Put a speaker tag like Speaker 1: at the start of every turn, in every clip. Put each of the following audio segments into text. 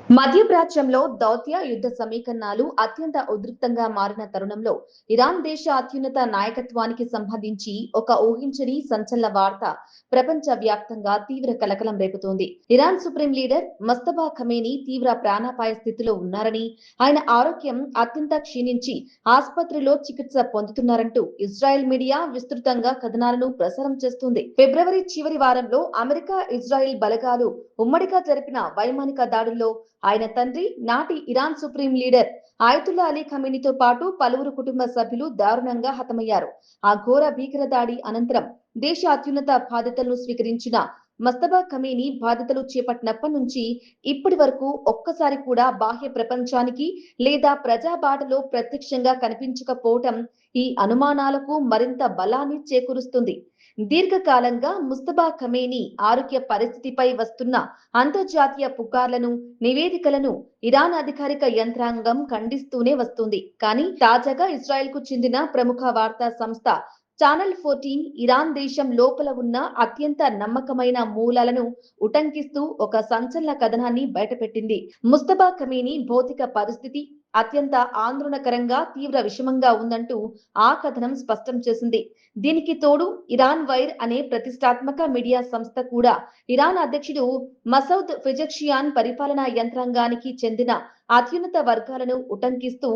Speaker 1: మధ్యప్రాచ్యంలో దౌత్య యుద్ధ సమీకరణాలు అత్యంత ఉద్రిక్తంగా మారిన తరుణంలో ఇరాన్ దేశ అత్యున్నత నాయకత్వానికి సంబంధించి ఒక ఊహించని సంచలన వార్త ప్రపంచ వ్యాప్తంగా తీవ్ర కలకలం రేపుతోంది. ఇరాన్ సుప్రీం లీడర్ మస్తబా ఖమేనీ తీవ్ర ప్రాణాపాయ స్థితిలో ఉన్నారని, ఆయన ఆరోగ్యం అత్యంత క్షీణించి ఆసుపత్రిలో చికిత్స పొందుతున్నారంటూ ఇజ్రాయెల్ మీడియా విస్తృతంగా కథనాలను ప్రసారం చేస్తుంది. ఫిబ్రవరి చివరి వారంలో అమెరికా ఇజ్రాయెల్ బలగాలు ఉమ్మడిగా జరిపిన వైమానిక దాడుల్లో ఆయన తండ్రి, నాటి Iran supreme leader Ayatollah Ali ఖమేనీతో పాటు పలువురు కుటుంబ సభ్యులు దారుణంగా హతమయ్యారు. ఆ ఘోర భీకర దాడి అనంతరం దేశ అత్యున్నత బాధ్యతలను స్వీకరించిన మస్తబా ఖమేనీ బాధ్యతలు చేపట్టినప్పటి నుంచి ఇప్పటి వరకు ఒక్కసారి కూడా బాహ్య ప్రపంచానికి లేదా ప్రజాబాటలో ప్రత్యక్షంగా కనిపించకపోవటం ఈ అనుమానాలకు మరింత బలాన్ని చేకూరుస్తుంది. దీర్ఘకాలంగా ముస్తబా ఖమేనీ ఆరోగ్య పరిస్థితిపై వస్తున్న అంతర్జాతీయ పుకార్లను, నివేదికలను ఇరాన్ అధికారిక యంత్రాంగం ఖండిస్తూనే వస్తుంది. కానీ తాజాగా ఇజ్రాయెల్ కు చెందిన ప్రముఖ వార్తా సంస్థ ఛానల్ 14 ఇరాన్ దేశం లోపల ఉన్న అత్యంత నమ్మకమైన మూలాలను ఉటంకిస్తూ ఒక సంచలన కథనాన్ని బయటపెట్టింది. ముస్తబా ఖమేనీ భౌతిక పరిస్థితి అత్యంత ఆందోళనకరంగా, తీవ్ర విషమంగా ఉందంటూ ఆ కథనం స్పష్టం చేసింది. దీనికి తోడు ఇరాన్ వైర్ అనే ప్రతిష్టాత్మక మీడియా సంస్థ కూడా ఇరాన్ అధ్యక్షుడు మసౌద్ పెజెక్షియాన్ పరిపాలనా యంత్రాంగానికి చెందిన అత్యున్నత వర్గాలను ఉటంకిస్తూ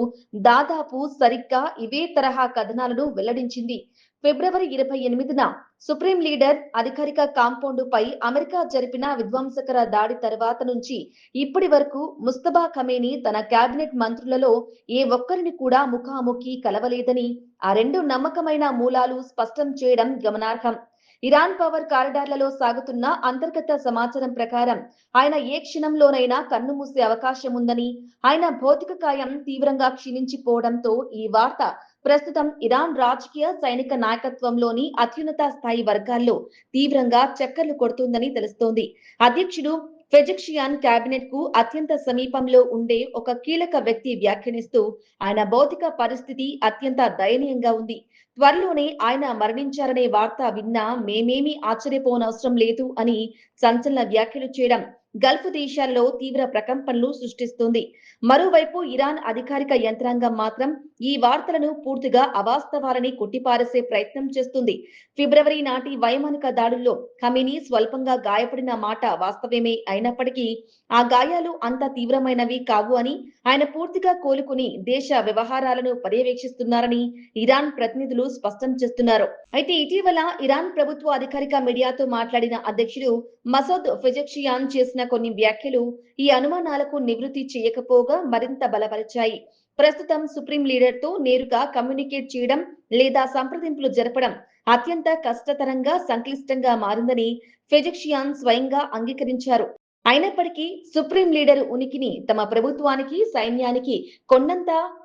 Speaker 1: దాదాపు సరిగ్గా ఇవే తరహా కథనాలను వెల్లడించింది. ఫిబ్రవరి 28న సుప్రీం లీడర్ అధికారిక కాంపౌండ్ పై అమెరికా జరిపిన విధ్వంసకర దాడి తర్వాత నుంచి ఇప్పటి వరకు ముస్తబా ఖమేనీ తన కేబినెట్ మంత్రులలో ఏ ఒక్కరిని కూడా ముఖాముఖి కలవలేదని ఆ రెండు నమ్మకమైన మూలాలు స్పష్టం చేయడం గమనార్హం. ఇరాన్ పవర్ కారిడార్లలో సాగుతున్న అంతర్గత సమాచారం ప్రకారం ఆయన ఏ క్షణంలోనైనా కన్నుమూసే అవకాశం ఉందని, ఆయన భౌతిక కాయం తీవ్రంగా క్షీణించిపోవడంతో ఈ వార్త ప్రస్తుతం ఇరాన్ రాజకీయ, సైనిక నాయకత్వంలోని అత్యున్నత స్థాయి వర్గాల్లో తీవ్రంగా చక్కర్లు కొడుతుందని తెలుస్తోంది. అధ్యక్షుడు పెజెక్షియాన్ కేబినెట్ కు అత్యంత సమీపంలో ఉండే ఒక కీలక వ్యక్తి వ్యాఖ్యానిస్తూ ఆయన భౌతిక పరిస్థితి అత్యంత దయనీయంగా ఉంది. త్వరలోనే ఆయన మరణించారనే వార్త విన్నా మేమేమీ ఆశ్చర్యపోనవసరం లేదు అని సంచలన వ్యాఖ్యలు చేయడం గల్ఫ్ దేశాల్లో తీవ్ర ప్రకంపనలు సృష్టిస్తుంది. మరోవైపు ఇరాన్ అధికారిక యంత్రాంగం మాత్రం ఈ వార్తలను పూర్తిగా అవాస్తవాలని కొట్టిపారేసే ప్రయత్నం చేస్తుంది. ఫిబ్రవరి నాటి వైమానిక దాడుల్లో ఖమేనీ స్వల్పంగా గాయపడిన మాట వాస్తవమే అయినప్పటికీ ఆ గాయాలు అంత తీవ్రమైనవి కావు అని, ఆయన పూర్తిగా కోలుకుని దేశ వ్యవహారాలను పర్యవేక్షిస్తున్నారని ఇరాన్ ప్రతినిధులు స్పష్టం చేస్తున్నారు. అయితే ఇటీవల ఇరాన్ ప్రభుత్వ అధికారిక మీడియాతో మాట్లాడిన అధ్యక్షుడు మసౌద్ పెజెక్షియాన్ చేసిన కొన్ని వ్యాఖ్యలు ఈ అనుమానాలకు నివృత్తి చేయకపోగా మరింత బలపరిచాయి. ప్రస్తుతం సుప్రీం లీడర్ తో నేరుగా కమ్యూనికేట్ చేయడం లేదా సంప్రదింపులు జరపడం అత్యంత కష్టతరంగా, సంక్లిష్టంగా మారిందని పెజెక్షియాన్ స్వయంగా అంగీకరించారు. అయినప్పటికీ సుప్రీం లీడర్ ఉనికిని తమ ప్రభుత్వానికి, సైన్యానికి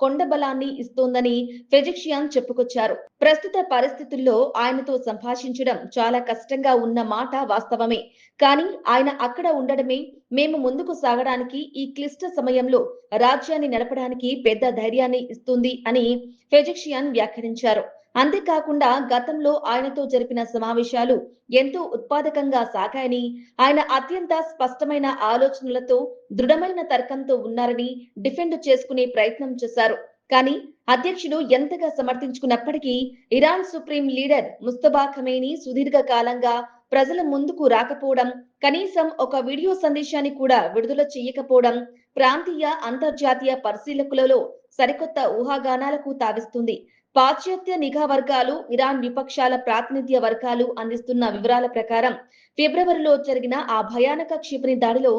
Speaker 1: కొండ బలాన్ని ఇస్తోందని పెజెక్షియాన్ చెప్పుకొచ్చారు. ప్రస్తుత పరిస్థితుల్లో ఆయనతో సంభాషించడం చాలా కష్టంగా ఉన్న మాట వాస్తవమే. కానీ ఆయన అక్కడ ఉండడమే మేము ముందుకు సాగడానికి, ఈ క్లిష్ట సమయంలో రాజ్యాన్ని నడపడానికి పెద్ద ధైర్యాన్ని ఇస్తుంది అని పెజెక్షియాన్ వ్యాఖ్యానించారు. అంతేకాకుండా గతంలో ఆయనతో జరిపిన సమావేశాలు ఎంతో ఉత్పాదకంగా సాగాయని, ఆయన అత్యంత స్పష్టమైన ఆలోచనలతో, దృఢమైన తర్కంతో ఉన్నారని డిఫెండ్ చేసుకునే ప్రయత్నం చేశారు. కానీ అధ్యక్షుడు ఎంతగా సమర్థించుకున్నప్పటికీ ఇరాన్ సుప్రీం లీడర్ ముస్తబా ఖమేనీ సుదీర్ఘ కాలంగా ప్రజల ముందుకు రాకపోవడం, కనీసం ఒక వీడియో సందేశాన్ని కూడా విడుదల చేయకపోవడం ప్రాంతీయ, అంతర్జాతీయ పరిశీలకులలో సరికొత్త ఊహాగానాలకు తావిస్తుంది. పాశ్చాత్య నిఘా వర్గాలు, ఇరాన్ విపక్షాల ప్రాతినిధ్య వర్గాలు అందిస్తున్న వివరాల ప్రకారం ఫిబ్రవరిలో జరిగిన ఆ భయానక క్షిపణి దాడిలో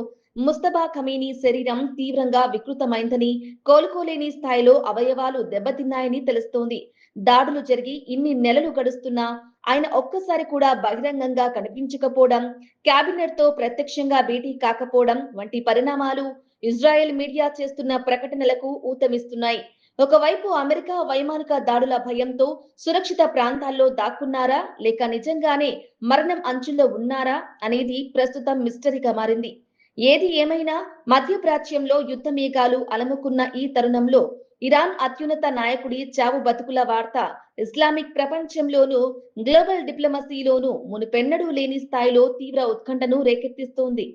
Speaker 1: ముస్తబా ఖమేనీ శరీరం తీవ్రంగా వికృతమైందని, కోలుకోలేని స్థాయిలో అవయవాలు దెబ్బతిన్నాయని తెలుస్తోంది. దాడులు జరిగి ఇన్ని నెలలు గడుస్తున్నా ఆయన ఒక్కసారి కూడా బహిరంగంగా కనిపించకపోవడం, కేబినెట్ తో ప్రత్యక్షంగా భేటీ కాకపోవడం వంటి పరిణామాలు ఇజ్రాయెల్ మీడియా చేస్తున్న ప్రకటనలకు ఊతమిస్తున్నాయి. ఒకవైపు అమెరికా వైమానిక దాడుల భయంతో సురక్షిత ప్రాంతాల్లో దాక్కున్నారా, లేక నిజంగానే మరణం అంచుల్లో ఉన్నారా అనేది ప్రస్తుతం మిస్టరీగా మారింది. ఏది ఏమైనా మధ్యప్రాచ్యంలో యుద్ధ మేఘాలు అలముకున్న ఈ తరుణంలో ఇరాన్ అత్యున్నత నాయకుడి చావు బతుకుల వార్త ఇస్లామిక్ ప్రపంచంలోనూ, గ్లోబల్ డిప్లొమసీలోనూ మునుపెన్నడూ లేని స్థాయిలో తీవ్ర ఉత్కంఠను రేకెత్తిస్తోంది.